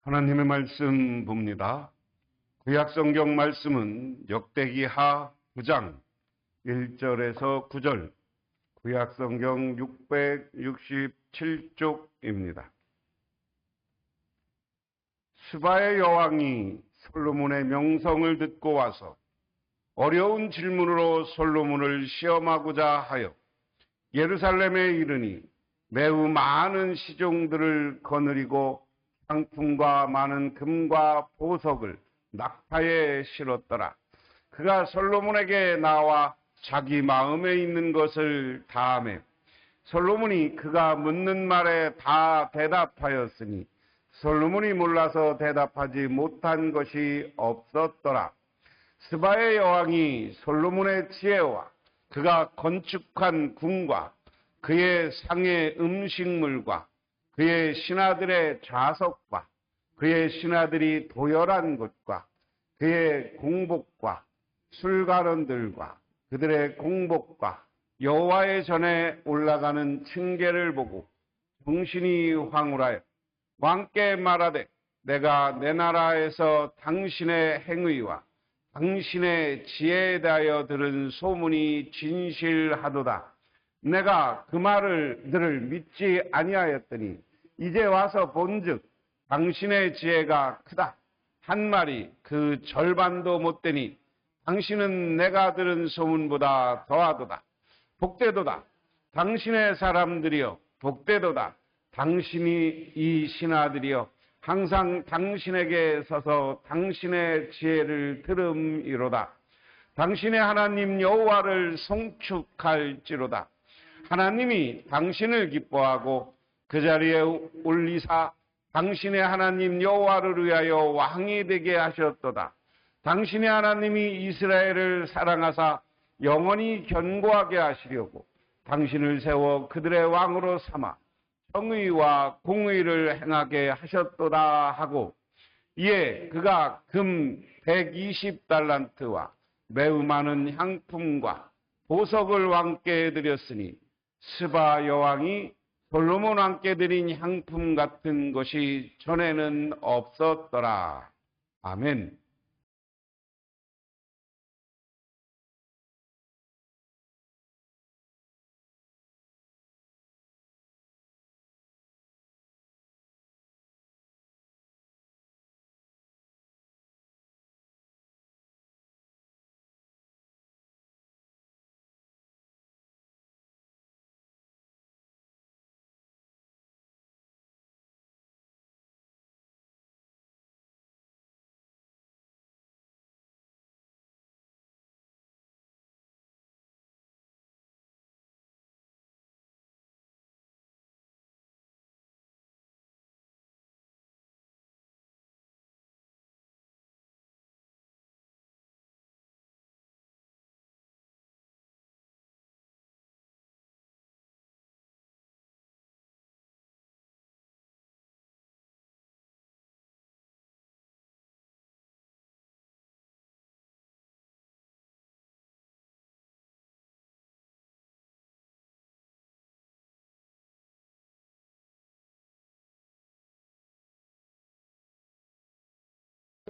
하나님의 말씀 봅니다. 구약성경 말씀은 역대기하 9장 1절에서 9절, 구약성경 667쪽입니다. 스바의 여왕이 솔로몬의 명성을 듣고 와서 어려운 질문으로 솔로몬을 시험하고자 하여 예루살렘에 이르니 매우 많은 시종들을 거느리고 상품과 많은 금과 보석을 낙타에 실었더라. 그가 솔로몬에게 나와 자기 마음에 있는 것을 다하매 솔로몬이 그가 묻는 말에 다 대답하였으니 솔로몬이 몰라서 대답하지 못한 것이 없었더라. 스바의 여왕이 솔로몬의 지혜와 그가 건축한 궁과 그의 상의 음식물과 그의 신하들의 좌석과 그의 신하들이 도열한 것과 그의 공복과 술가론들과 그들의 공복과 여호와의 전에 올라가는 층계를 보고 정신이 황홀하여 왕께 말하되 내가 내 나라에서 당신의 행위와 당신의 지혜에 대하여 들은 소문이 진실하도다. 내가 그 말을 믿지 아니하였더니 이제 와서 본즉 당신의 지혜가 크다 한 말이 그 절반도 못 되니 당신은 내가 들은 소문보다 더하도다. 복되도다. 당신의 사람들이여 복되도다. 당신이 이 신하들이여 항상 당신에게 서서 당신의 지혜를 들음이로다. 당신의 하나님 여호와를 송축할지로다. 하나님이 당신을 기뻐하고 그 자리에 올리사 당신의 하나님 여호와를 위하여 왕이 되게 하셨도다. 당신의 하나님이 이스라엘을 사랑하사 영원히 견고하게 하시려고 당신을 세워 그들의 왕으로 삼아 정의와 공의를 행하게 하셨도다 하고 이에 그가 금 120달란트와 매우 많은 향품과 보석을 왕께 드렸으니 스바 여왕이 솔로몬 왕께 드린 향품 같은 것이 전에는 없었더라. 아멘.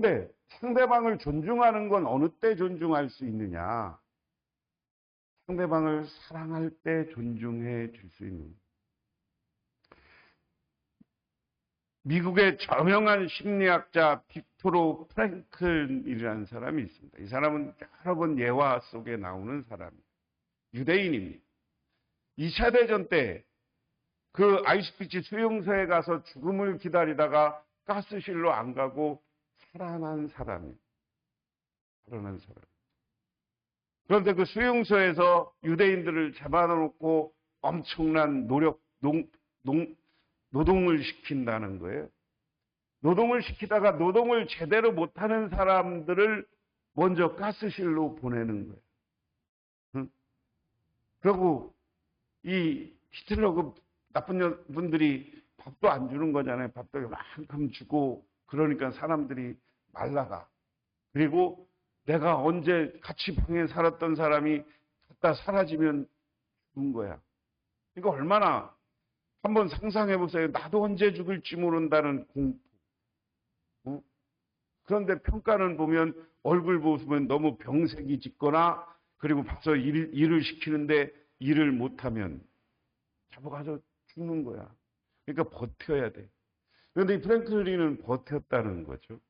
근데 상대방을 존중하는 건 어느 때 존중할 수 있느냐? 상대방을 사랑할 때 존중해 줄 수 있는. 미국의 저명한 심리학자 빅토르 프랭클이라는 사람이 있습니다. 이 사람은 여러 번 예화 속에 나오는 사람이에요. 유대인입니다. 2차 대전 때 그 아이슈비츠 수용소에 가서 죽음을 기다리다가 가스실로 안 가고 살아난 사람이에요. 살아난 사람. 그런데 그 수용소에서 유대인들을 잡아놓고 엄청난 노동을 시킨다는 거예요. 노동을 시키다가 노동을 제대로 못하는 사람들을 먼저 가스실로 보내는 거예요. 응? 그리고 이 히틀러 그 나쁜 분들이 밥도 안 주는 거잖아요. 밥도 이만큼 주고 그러니까 사람들이 말라가. 그리고 내가 언제 같이 방에 살았던 사람이 갖다 사라지면 죽은 거야. 이거 얼마나 한번 상상해 보세요. 나도 언제 죽을지 모른다는 공포. 그런데 평가는 보면 얼굴 보면 너무 병색이 짙거나 그리고 봐서 일을 시키는데 일을 못하면 잡아가서 죽는 거야. 그러니까 버텨야 돼. 그런데 이 프랭클린은 버텼다는 거죠.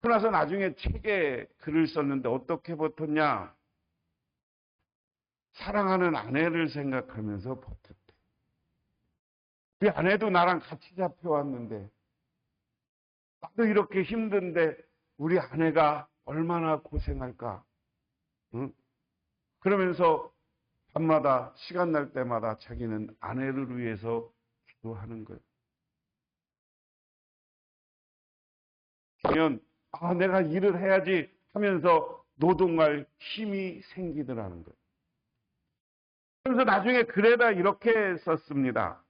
그러나서 나중에 책에 글을 썼는데 어떻게 버텼냐? 사랑하는 아내를 생각하면서 버텼대. 그 아내도 나랑 같이 잡혀왔는데 나도 이렇게 힘든데 우리 아내가 얼마나 고생할까? 응? 그러면서 밤마다 시간 날 때마다 자기는 아내를 위해서 기도하는 거예요. 그러면 내가 일을 해야지 하면서 노동할 힘이 생기더라는 거예요. 그래서 나중에 글에다 이렇게 썼습니다.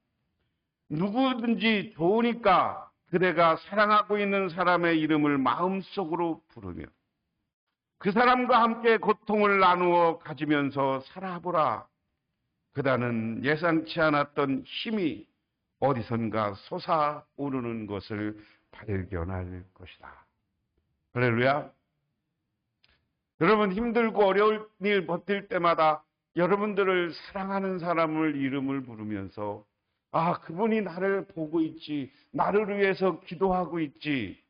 누구든지 좋으니까 그대가 사랑하고 있는 사람의 이름을 마음속으로 부르며 그 사람과 함께 고통을 나누어 가지면서 살아보라. 그다는 예상치 않았던 힘이 어디선가 솟아오르는 것을 발견할 것이다. 할렐루야. 여러분 힘들고 어려울 일 버틸 때마다 여러분들을 사랑하는 사람을 이름을 부르면서 그분이 나를 보고 있지, 나를 위해서 기도하고 있지,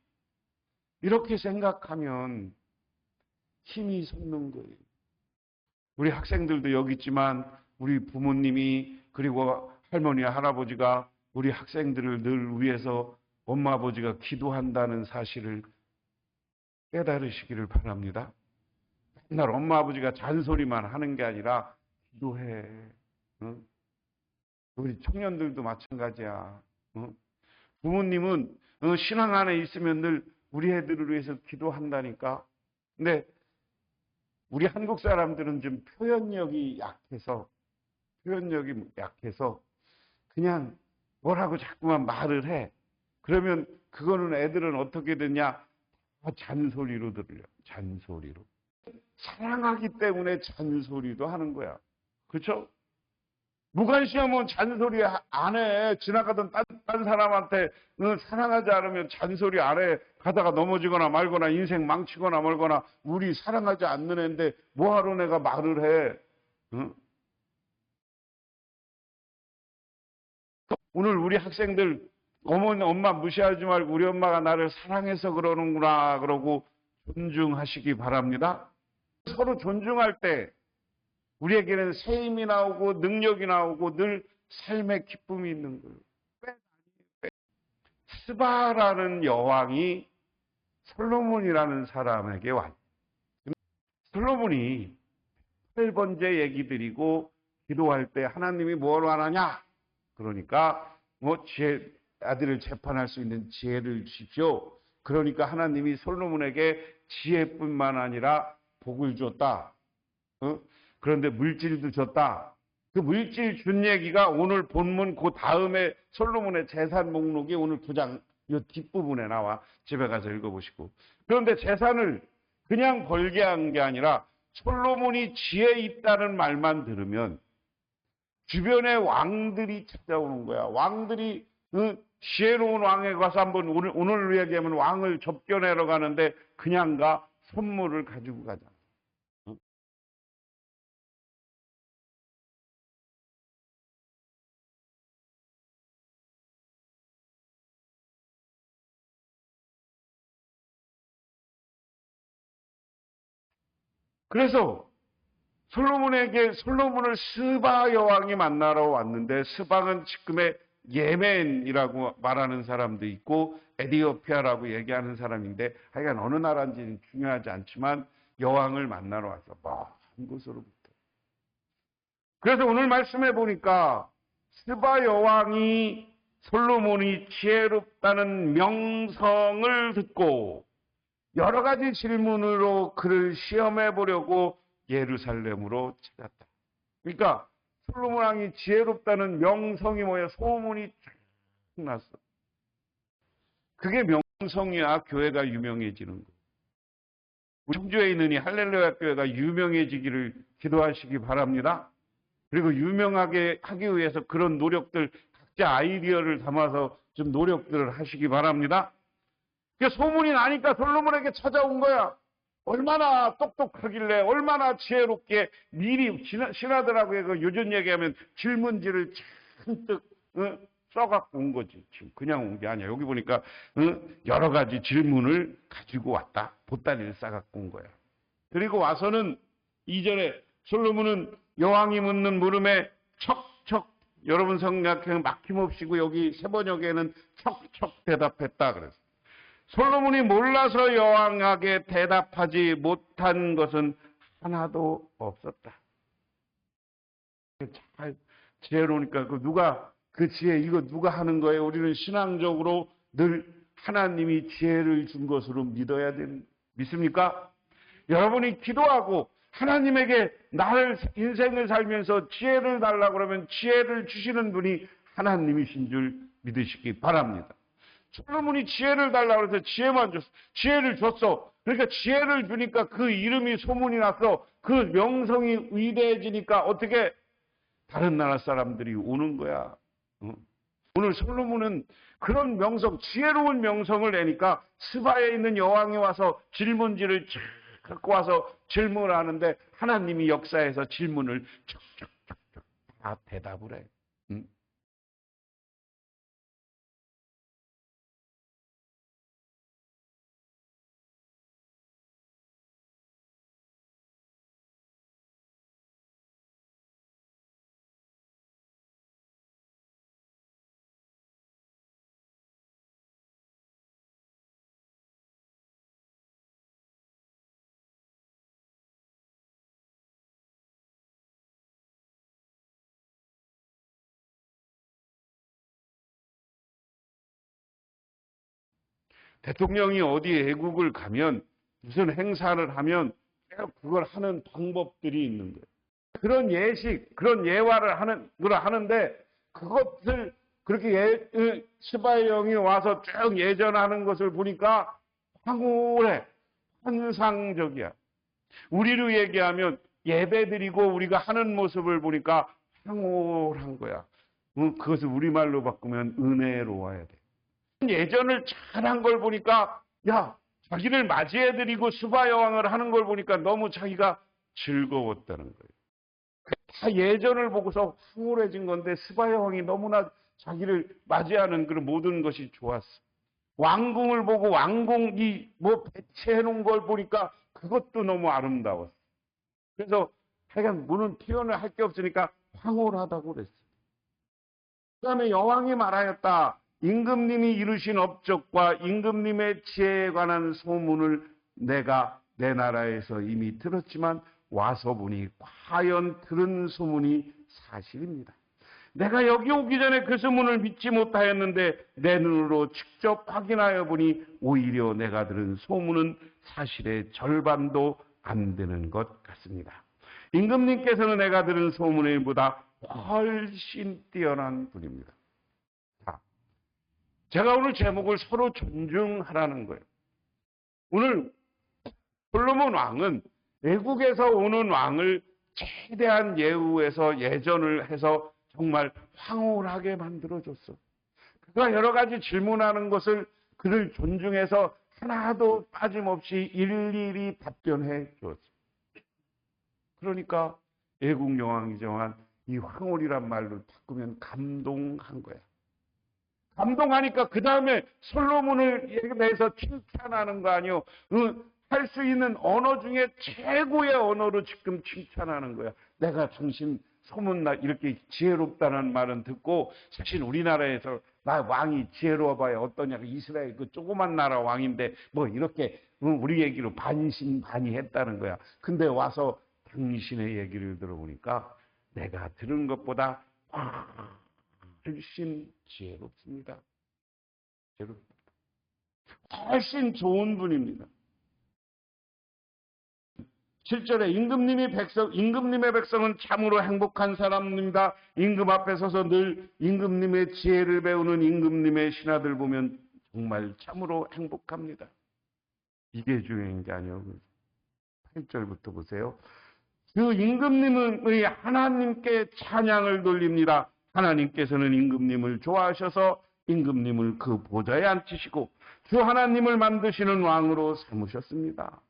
이렇게 생각하면 힘이 솟는 거예요. 우리 학생들도 여기 있지만 우리 부모님이 그리고 할머니와 할아버지가 우리 학생들을 늘 위해서 엄마 아버지가 기도한다는 사실을 깨달으시기를 바랍니다. 맨날 엄마 아버지가 잔소리만 하는 게 아니라 기도해. 응? 우리 청년들도 마찬가지야. 응? 부모님은 신앙 안에 있으면 늘 우리 애들을 위해서 기도한다니까. 근데 우리 한국 사람들은 좀 표현력이 약해서 그냥 뭐라고 자꾸만 말을 해. 그러면 그거는 애들은 어떻게 되냐? 잔소리로 들려. 잔소리로. 사랑하기 때문에 잔소리도 하는 거야. 그렇죠? 무관심하면 잔소리 안 해. 지나가던 딴 사람한테 사랑하지 않으면 잔소리 안 해. 가다가 넘어지거나 말거나 인생 망치거나 말거나 우리 사랑하지 않는 애인데 뭐하러 내가 말을 해. 응? 오늘 우리 학생들 어머니 엄마 무시하지 말고 우리 엄마가 나를 사랑해서 그러는구나 그러고 존중하시기 바랍니다. 서로 존중할 때 우리에게는 새 힘이 나오고 능력이 나오고 늘 삶의 기쁨이 있는 거예요. 스바라는 여왕이 솔로몬이라는 사람에게 왔어요. 솔로몬이 8번째 얘기 드리고 기도할 때 하나님이 뭘 원하냐? 그러니까 아들을 재판할 수 있는 지혜를 주십시오. 그러니까 하나님이 솔로몬에게 지혜뿐만 아니라 복을 줬다. 그런데 물질도 줬다. 그 물질 준 얘기가 오늘 본문 그 다음에 솔로몬의 재산 목록이 오늘 9장 이 뒷부분에 나와. 집에 가서 읽어보시고. 그런데 재산을 그냥 벌게 한 게 아니라 솔로몬이 지혜 있다는 말만 들으면 주변의 왕들이 찾아오는 거야. 왕들이 지혜로운 왕에 가서 한번 오늘 이야기하면 왕을 접견하러 가는데 그냥 가 선물을 가지고 가자. 그래서 솔로몬을 스바 여왕이 만나러 왔는데 스바는 지금의 예멘이라고 말하는 사람도 있고 에디오피아라고 얘기하는 사람인데 하여간 어느 나라인지는 중요하지 않지만 여왕을 만나러 왔어. 먼 곳으로부터. 그래서 오늘 말씀해 보니까 스바 여왕이 솔로몬이 지혜롭다는 명성을 듣고 여러 가지 질문으로 그를 시험해 보려고 예루살렘으로 찾았다. 그러니까 솔로몬 왕이 지혜롭다는 명성이 뭐야? 소문이 쫙 났어. 그게 명성이야 교회가 유명해지는 거. 청주에 있는 이 할렐루야 교회가 유명해지기를 기도하시기 바랍니다. 그리고 유명하게 하기 위해서 그런 노력들 각자 아이디어를 담아서 좀 노력들을 하시기 바랍니다. 소문이 나니까 솔로몬에게 찾아온 거야. 얼마나 똑똑하길래, 얼마나 지혜롭게 미리 신하들하고 그 요즘 얘기하면 질문지를 잔뜩 써갖고 온 거지. 지금 그냥 온 게 아니야. 여기 보니까 여러 가지 질문을 가지고 왔다. 보따리를 싸갖고 온 거야. 그리고 와서는 이전에 솔로몬은 여왕이 묻는 물음에 척척, 여러분 생각하면 막힘없이고 여기 세 번역에는 척척 대답했다 그랬어. 솔로몬이 몰라서 여왕에게 대답하지 못한 것은 하나도 없었다. 잘 지혜로우니까 그 지혜 이거 누가 하는 거예요? 우리는 신앙적으로 늘 하나님이 지혜를 준 것으로 믿어야 됩니다. 믿습니까? 여러분이 기도하고 하나님에게 나를 인생을 살면서 지혜를 달라고 그러면 지혜를 주시는 분이 하나님이신 줄 믿으시기 바랍니다. 솔로몬이 지혜를 달라고 해서 지혜만 줬어. 지혜를 줬어. 그러니까 지혜를 주니까 그 이름이 소문이 났어. 그 명성이 위대해지니까 어떻게 다른 나라 사람들이 오는 거야. 오늘 솔로몬은 그런 명성, 지혜로운 명성을 내니까 스바에 있는 여왕이 와서 질문지를 쫙 갖고 와서 질문을 하는데 하나님이 역사에서 질문을 척척척척 다 대답을 해. 대통령이 어디 애국을 가면 무슨 행사를 하면 그걸 하는 방법들이 있는 거예요. 그런 예식, 그런 예화를 하는데 그것을 그렇게 스바의 영이 와서 쭉 예전하는 것을 보니까 황홀해, 환상적이야. 우리로 얘기하면 예배드리고 우리가 하는 모습을 보니까 황홀한 거야. 그것을 우리말로 바꾸면 은혜로워야 돼. 예전을 잘한 걸 보니까 자기를 맞이해드리고 수바 여왕을 하는 걸 보니까 너무 자기가 즐거웠다는 거예요. 다 예전을 보고서 황홀해진 건데 수바 여왕이 너무나 자기를 맞이하는 그런 모든 것이 좋았어. 왕궁을 보고 왕궁이 배치해 놓은 걸 보니까 그것도 너무 아름다웠어. 그래서 하여간 문은 표현을 할 게 없으니까 황홀하다고 그랬어. 그 다음에 여왕이 말하였다. 임금님이 이루신 업적과 임금님의 지혜에 관한 소문을 내가 내 나라에서 이미 들었지만 와서 보니 과연 들은 소문이 사실입니다. 내가 여기 오기 전에 그 소문을 믿지 못하였는데 내 눈으로 직접 확인하여 보니 오히려 내가 들은 소문은 사실의 절반도 안 되는 것 같습니다. 임금님께서는 내가 들은 소문에 보다 훨씬 뛰어난 분입니다. 제가 오늘 제목을 서로 존중하라는 거예요. 오늘 솔로몬 왕은 외국에서 오는 왕을 최대한 예우해서 예전을 해서 정말 황홀하게 만들어줬어. 그가 여러 가지 질문하는 것을 그를 존중해서 하나도 빠짐없이 일일이 답변해 줬어. 그러니까 애국 여왕이 정한 이 황홀이란 말로 바꾸면 감동한 거야. 감동하니까 그 다음에 솔로몬을 대해서 칭찬하는 거 아니요. 할 수 있는 언어 중에 최고의 언어로 지금 칭찬하는 거야. 내가 당신 소문나 이렇게 지혜롭다는 말은 듣고 사실 우리나라에서 나 왕이 지혜로워봐야 어떠냐. 이스라엘 그 조그만 나라 왕인데 이렇게 우리 얘기로 반신반의했다는 거야. 근데 와서 당신의 얘기를 들어보니까 내가 들은 것보다 훨씬 지혜롭습니다. 훨씬 좋은 분입니다. 7절에 임금님의 백성은 참으로 행복한 사람입니다. 임금 앞에 서서 늘 임금님의 지혜를 배우는 임금님의 신하들 보면 정말 참으로 행복합니다. 이게 중요한 게 아니에요. 8절부터 보세요. 그 임금님은 하나님께 찬양을 돌립니다. 하나님께서는 임금님을 좋아하셔서 임금님을 그 보좌에 앉히시고 주 하나님을 만드시는 왕으로 삼으셨습니다.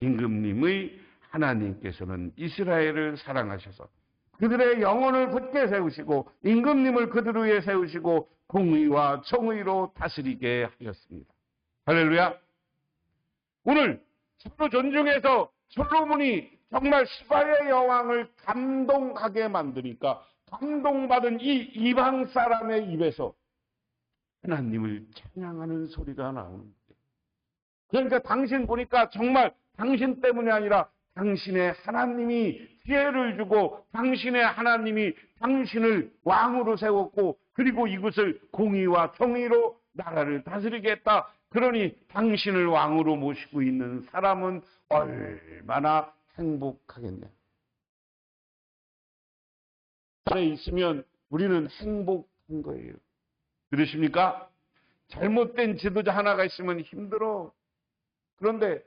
임금님의 하나님께서는 이스라엘을 사랑하셔서 그들의 영혼을 굳게 세우시고 임금님을 그들 위에 세우시고 공의와 정의로 다스리게 하셨습니다. 할렐루야. 오늘 서로 존중해서 솔로몬이 정말 스바의 여왕을 감동하게 만드니까 감동받은 이 이방 사람의 입에서 하나님을 찬양하는 소리가 나오는 거예요. 그러니까 당신 보니까 정말 당신 때문이 아니라 당신의 하나님이 기회를 주고 당신의 하나님이 당신을 왕으로 세웠고 그리고 이곳을 공의와 정의로 나라를 다스리겠다. 그러니 당신을 왕으로 모시고 있는 사람은 얼마나 행복하겠냐. 안에 있으면 우리는 행복한 거예요. 들으십니까? 잘못된 지도자 하나가 있으면 힘들어. 그런데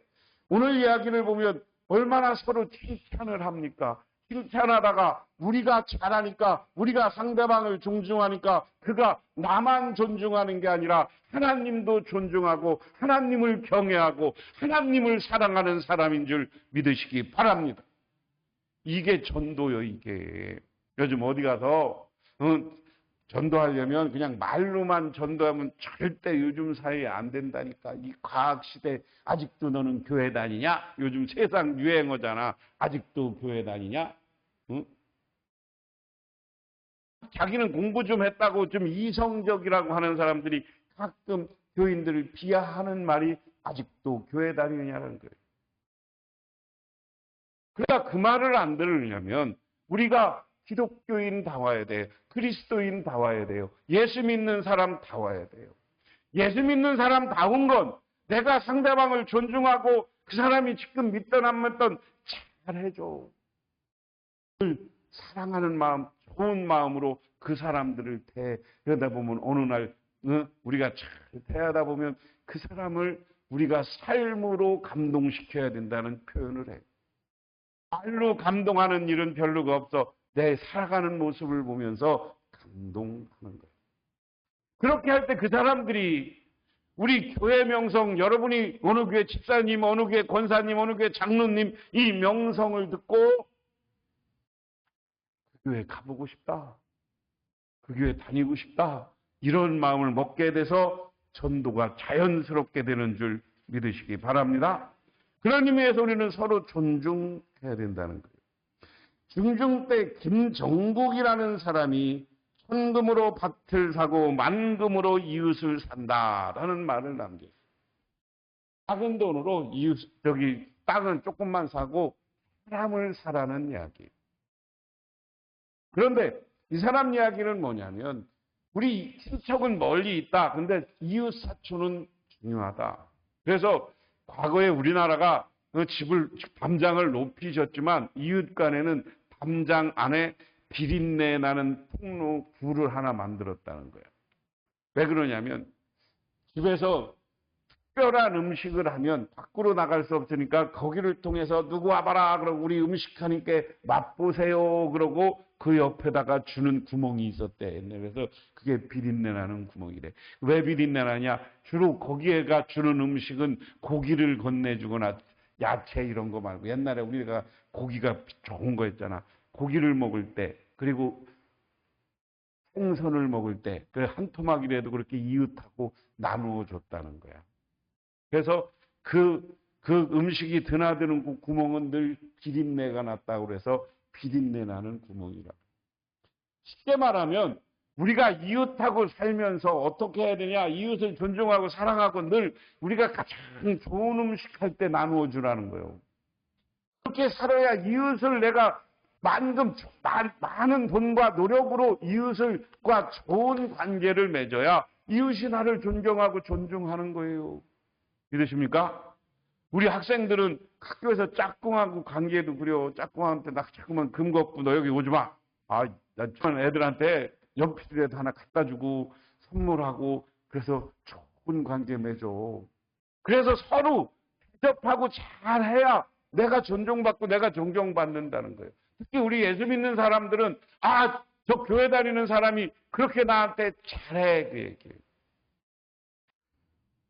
오늘 이야기를 보면 얼마나 서로 칭찬을 합니까? 칭찬하다가 우리가 잘하니까 우리가 상대방을 존중하니까 그가 나만 존중하는 게 아니라 하나님도 존중하고 하나님을 경외하고 하나님을 사랑하는 사람인 줄 믿으시기 바랍니다. 이게 전도요. 이게 요즘 어디 가서 전도하려면 그냥 말로만 전도하면 절대 요즘 사회에 안 된다니까. 이 과학시대 아직도 너는 교회 다니냐? 요즘 세상 유행어잖아. 아직도 교회 다니냐? 응? 자기는 공부 좀 했다고 좀 이성적이라고 하는 사람들이 가끔 교인들을 비하하는 말이 아직도 교회 다니느냐는 거예요. 그러니까 그 말을 안 들으려면 우리가 기독교인 다 와야 돼요. 그리스도인 다 와야 돼요. 예수 믿는 사람 다 와야 돼요. 예수 믿는 사람 다운 건 내가 상대방을 존중하고 그 사람이 지금 믿든 안 믿든 잘해줘. 사랑하는 마음, 좋은 마음으로 그 사람들을 그러다 보면 어느 날 우리가 잘 대하다 보면 그 사람을 우리가 삶으로 감동시켜야 된다는 표현을 해요. 말로 감동하는 일은 별로가 없어. 내 살아가는 모습을 보면서 감동하는 거예요. 그렇게 할 때 그 사람들이 우리 교회 명성, 여러분이 어느 교회 집사님, 어느 교회 권사님, 어느 교회 장로님 이 명성을 듣고 그 교회 가보고 싶다. 그 교회 다니고 싶다. 이런 마음을 먹게 돼서 전도가 자연스럽게 되는 줄 믿으시기 바랍니다. 그런 의미에서 우리는 서로 존중해야 된다는 거예요. 중종 때 김정국이라는 사람이 천금으로 밭을 사고 만금으로 이웃을 산다라는 말을 남겼어요. 작은 돈으로 땅을 조금만 사고 사람을 사라는 이야기. 그런데 이 사람 이야기는 뭐냐면 우리 친척은 멀리 있다. 근데 이웃 사촌은 중요하다. 그래서 과거에 우리나라가 담장을 높이셨지만 이웃 간에는 담장 안에 비린내 나는 통로 굴을 하나 만들었다는 거예요. 왜 그러냐면 집에서 특별한 음식을 하면 밖으로 나갈 수 없으니까 거기를 통해서 누구 와봐라 그러고 우리 음식하니까 맛보세요 그러고 그 옆에다가 주는 구멍이 있었대. 그래서 그게 비린내 나는 구멍이래. 왜 비린내 나냐? 주로 거기에가 주는 음식은 고기를 건네주거나 야채 이런 거 말고 옛날에 우리가 고기가 좋은 거 있잖아. 고기를 먹을 때 그리고 생선을 먹을 때 한 토막이라도 그렇게 이웃하고 나누어 줬다는 거야. 그래서 그 음식이 드나드는 그 구멍은 늘 비린내가 났다고 그래서 비린내 나는 구멍이라. 쉽게 말하면 우리가 이웃하고 살면서 어떻게 해야 되냐? 이웃을 존중하고 사랑하고 늘 우리가 가장 좋은 음식 할 때 나누어 주라는 거예요. 그렇게 살아야 이웃을 내가 많은 돈과 노력으로 이웃과 좋은 관계를 맺어야 이웃이 나를 존경하고 존중하는 거예요. 이러십니까? 우리 학생들은 학교에서 짝꿍하고 관계도 그려. 짝꿍한테 나 자꾸만 금 걷고 너 여기 오지 마. 나 애들한테 연필이라도 하나 갖다 주고 선물하고 그래서 좋은 관계 맺어. 그래서 서로 대접하고 잘해야 내가 존중받고 내가 존경받는다는 거예요. 특히 우리 예수 믿는 사람들은 저 교회 다니는 사람이 그렇게 나한테 잘해, 그 얘기예요.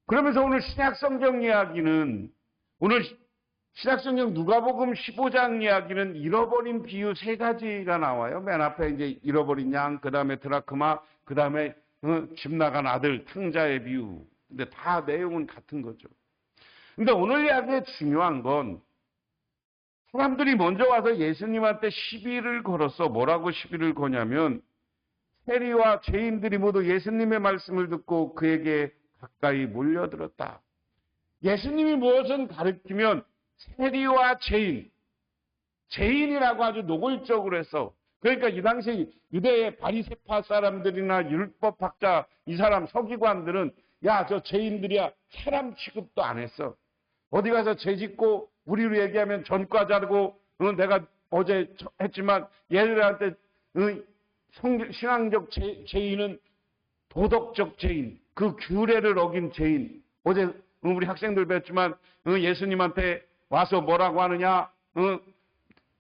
그러면서 오늘 신약성경 이야기는, 오늘 신약성경 누가복음 15장 이야기는 잃어버린 비유 3가지가 나와요. 맨 앞에 이제 잃어버린 양, 그 다음에 드라크마, 그 다음에 집 나간 아들, 탕자의 비유. 근데 다 내용은 같은 거죠. 근데 오늘 이야기의 중요한 건 사람들이 먼저 와서 예수님한테 시비를 걸었어. 뭐라고 시비를 거냐면 세리와 죄인들이 모두 예수님의 말씀을 듣고 그에게 가까이 몰려들었다. 예수님이 무엇을 가르치면 세리와 죄인, 죄인이라고 아주 노골적으로 했어. 그러니까 이 당시 유대의 바리새파 사람들이나 율법학자, 이 사람 서기관들은 야, 저 죄인들이야, 사람 취급도 안 했어. 어디 가서 죄 짓고 우리로 얘기하면 전과자고, 내가 어제 했지만 얘들한테 신앙적 죄인은 도덕적 죄인, 그 규례를 어긴 죄인. 어제 우리 학생들 뵀지만 예수님한테 와서 뭐라고 하느냐,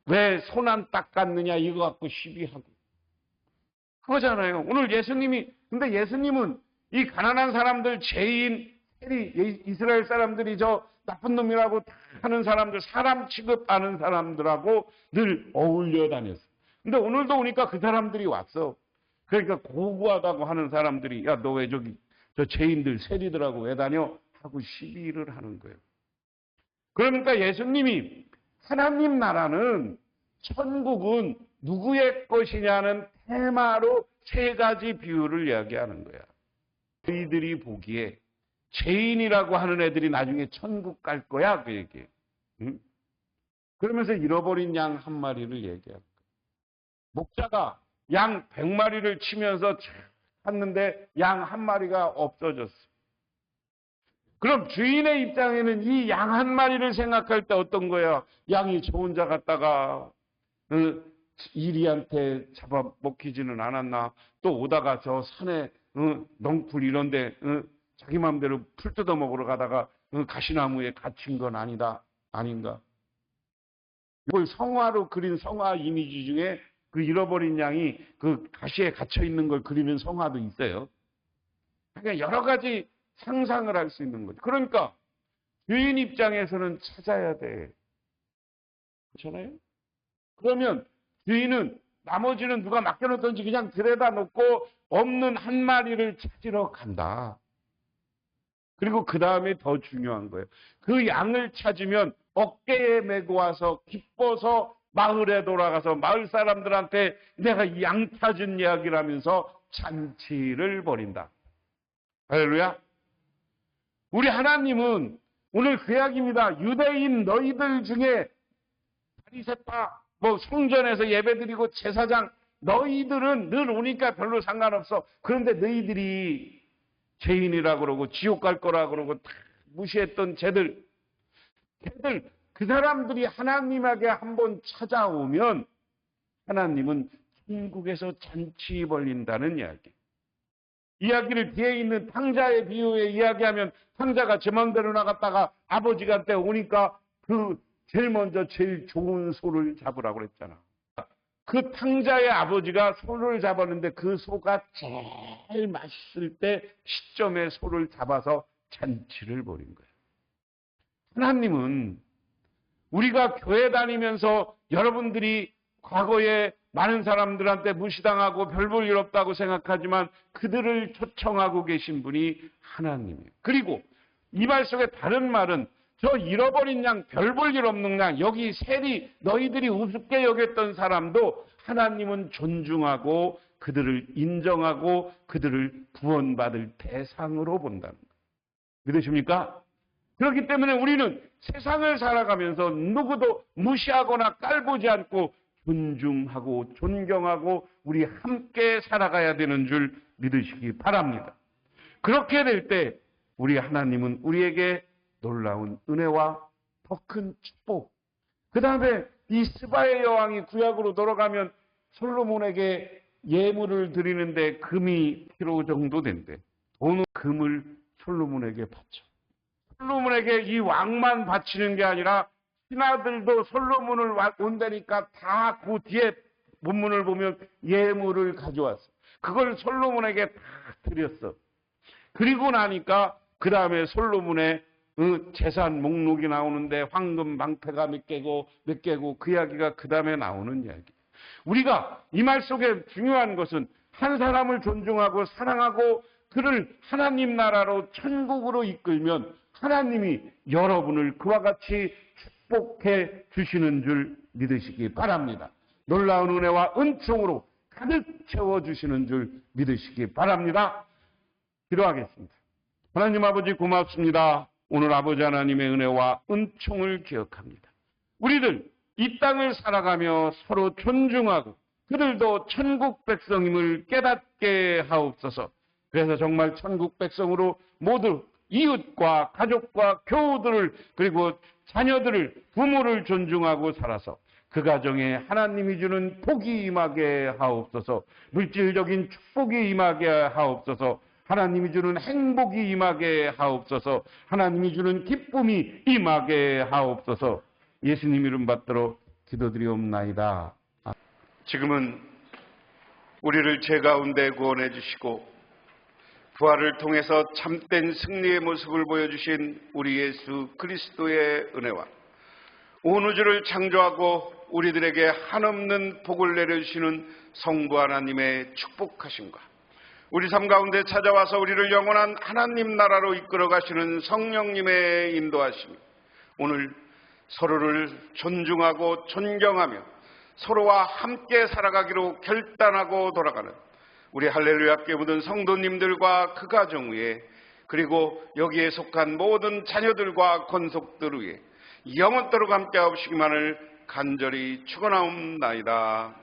왜 손 안 닦았느냐 이거 갖고 시비하고 그거잖아요. 오늘 예수님이, 근데 예수님은 이 가난한 사람들, 죄인, 세리, 이스라엘 사람들이 저 나쁜 놈이라고 다 하는 사람들, 사람 취급하는 사람들하고 늘 어울려 다녔어. 근데 오늘도 오니까 그 사람들이 왔어. 그러니까 고고하다고 하는 사람들이 야, 너 왜 저기 저 죄인들, 세리들하고 왜 다녀? 하고 시비를 하는 거예요. 그러니까 예수님이 하나님 나라는, 천국은 누구의 것이냐는 테마로 3가지 비유를 이야기하는 거야. 너희들이 보기에 죄인이라고 하는 애들이 나중에 천국 갈 거야, 그 얘기예요. 응? 그러면서 잃어버린 양 1마리를 얘기하는 거야. 목자가 양 100마리를 치면서 찾는데 양 1마리가 없어졌어. 그럼 주인의 입장에는 이 양 1마리를 생각할 때 어떤 거야? 양이 저 혼자 갔다가 이리한테 잡아먹히지는 않았나? 또 오다가 저 산에 넝풀 이런데 자기 마음대로 풀 뜯어 먹으러 가다가 가시나무에 갇힌 건 아닌가? 이걸 성화로 그린 성화 이미지 중에 그 잃어버린 양이 그 가시에 갇혀 있는 걸 그리는 성화도 있어요. 그러니까 여러 가지 상상을 할 수 있는 거죠. 그러니까 주인 입장에서는 찾아야 돼. 그렇잖아요? 그러면 주인은 나머지는 누가 맡겨놓던지 그냥 들여다 놓고 없는 1마리를 찾으러 간다. 그리고 그 다음에 더 중요한 거예요. 그 양을 찾으면 어깨에 메고 와서 기뻐서 마을에 돌아가서 마을 사람들한테 내가 이 양 찾은 이야기를 하면서 잔치를 벌인다. 할렐루야. 우리 하나님은 오늘 그 이야기입니다. 유대인 너희들 중에 바리새파, 성전에서 예배드리고 제사장, 너희들은 늘 오니까 별로 상관없어. 그런데 너희들이 죄인이라고 그러고 지옥 갈 거라 그러고 다 무시했던 쟤들, 그 사람들이 하나님에게 한번 찾아오면 하나님은 천국에서 잔치 벌린다는 이야기. 이야기를 뒤에 있는 탕자의 비유에 이야기하면 탕자가 제 마음대로 나갔다가 아버지가 때 오니까 그 제일 먼저 제일 좋은 소를 잡으라고 그랬잖아. 그 탕자의 아버지가 소를 잡았는데 그 소가 제일 맛있을 때 시점에 소를 잡아서 잔치를 벌인 거예요. 하나님은 우리가 교회 다니면서 여러분들이 과거에 많은 사람들한테 무시당하고 별 볼 일 없다고 생각하지만 그들을 초청하고 계신 분이 하나님이에요. 그리고 이 말 속에 다른 말은 저 잃어버린 양, 별 볼 일 없는 양, 여기 세리, 너희들이 우습게 여겼던 사람도 하나님은 존중하고 그들을 인정하고 그들을 구원받을 대상으로 본다는 거예요. 믿으십니까? 그렇기 때문에 우리는 세상을 살아가면서 누구도 무시하거나 깔보지 않고 존중하고 존경하고 우리 함께 살아가야 되는 줄 믿으시기 바랍니다. 그렇게 될 때 우리 하나님은 우리에게 놀라운 은혜와 더 큰 축복, 그 다음에 이 스바의 여왕이 구약으로 돌아가면 솔로몬에게 예물을 드리는데 금이 필요 정도 된대. 돈은 금을 솔로몬에게 바쳐. 솔로몬에게 이 왕만 바치는 게 아니라 신하들도 솔로몬을 온다니까 다 그 뒤에 본문을 보면 예물을 가져왔어. 그걸 솔로몬에게 다 드렸어. 그리고 나니까 그 다음에 솔로몬의 재산 목록이 나오는데 황금 방패가 몇 개고 그 이야기가 그 다음에 나오는 이야기. 우리가 이 말 속에 중요한 것은 한 사람을 존중하고 사랑하고 그를 하나님 나라로 천국으로 이끌면 하나님이 여러분을 그와 같이 축복해 주시는 줄 믿으시기 바랍니다. 놀라운 은혜와 은총으로 가득 채워주시는 줄 믿으시기 바랍니다. 기도하겠습니다. 하나님 아버지 고맙습니다. 오늘 아버지 하나님의 은혜와 은총을 기억합니다. 우리들 이 땅을 살아가며 서로 존중하고 그들도 천국 백성임을 깨닫게 하옵소서. 그래서 정말 천국 백성으로 모두 이웃과 가족과 교우들을 그리고 자녀들을 부모를 존중하고 살아서 그 가정에 하나님이 주는 복이 임하게 하옵소서. 물질적인 축복이 임하게 하옵소서. 하나님이 주는 행복이 임하게 하옵소서. 하나님이 주는 기쁨이 임하게 하옵소서. 예수님 이름 받들어 기도드리옵나이다. 지금은 우리를 죄 가운데 구원해 주시고 부활을 통해서 참된 승리의 모습을 보여주신 우리 예수 그리스도의 은혜와 온 우주를 창조하고 우리들에게 한없는 복을 내려주시는 성부 하나님의 축복하심과 우리 삶 가운데 찾아와서 우리를 영원한 하나님 나라로 이끌어 가시는 성령님의 인도하심이 오늘 서로를 존중하고 존경하며 서로와 함께 살아가기로 결단하고 돌아가는 우리 할렐루야 교회 모든 성도님들과 그 가정 위에 그리고 여기에 속한 모든 자녀들과 권속들 위에 영원토록 함께 하시기만을 간절히 축원하옵나이다.